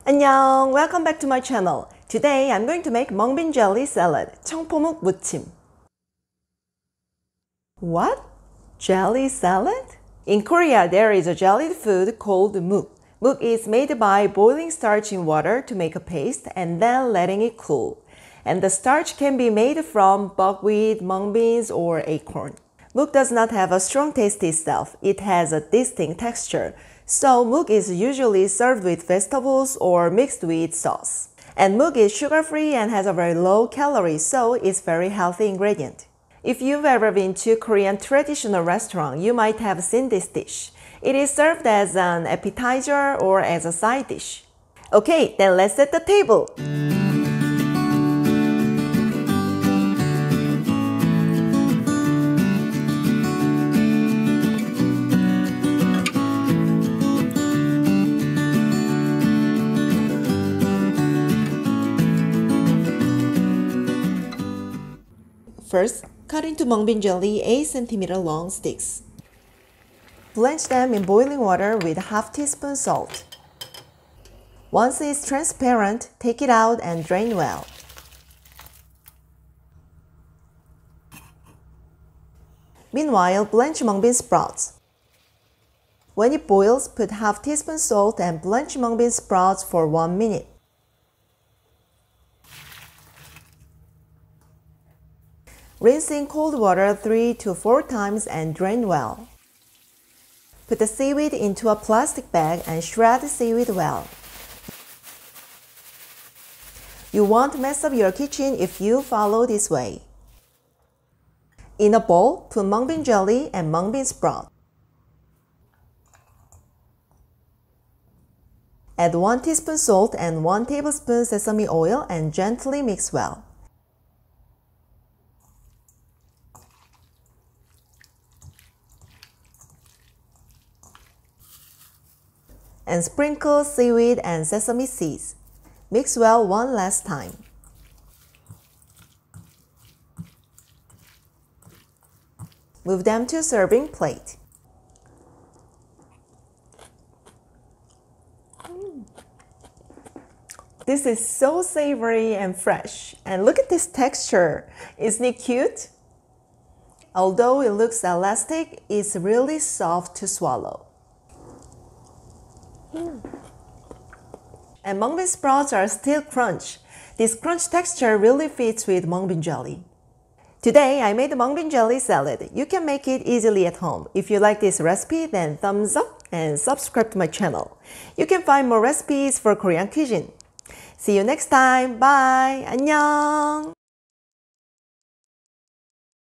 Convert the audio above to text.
안녕! Welcome back to my channel. Today I'm going to make mung bean jelly salad, 청포묵무침. What? Jelly salad? In Korea, there is a jellied food called mung. Mung is made by boiling starch in water to make a paste and then letting it cool. And the starch can be made from buckwheat, mung beans, or acorn. Mung does not have a strong taste itself. It has a distinct texture. So mung is usually served with vegetables or mixed with sauce. And mung is sugar-free and has a very low calorie, so it's very healthy ingredient. If you've ever been to a Korean traditional restaurant, you might have seen this dish. It is served as an appetizer or as a side dish. Okay, then let's set the table. First, cut into mung bean jelly 8 cm long sticks. Blanch them in boiling water with ½ teaspoon salt. Once it's transparent, take it out and drain well. Meanwhile, blanch mung bean sprouts. When it boils, put ½ teaspoon salt and blanch mung bean sprouts for 1 minute. Rinse in cold water 3 to 4 times and drain well. Put the seaweed into a plastic bag and shred the seaweed well. You won't mess up your kitchen if you follow this way. In a bowl, put mung bean jelly and mung bean sprout. Add 1 teaspoon salt and 1 tablespoon sesame oil and gently mix well. And sprinkle seaweed and sesame seeds. Mix well one last time. Move them to a serving plate. This is so savory and fresh. And look at this texture. Isn't it cute? Although it looks elastic, it's really soft to swallow. And mung bean sprouts are still crunch. This crunch texture really fits with mung bean jelly. Today, I made the mung bean jelly salad. You can make it easily at home. If you like this recipe, then thumbs up and subscribe to my channel. You can find more recipes for Korean cuisine. See you next time. Bye. 안녕.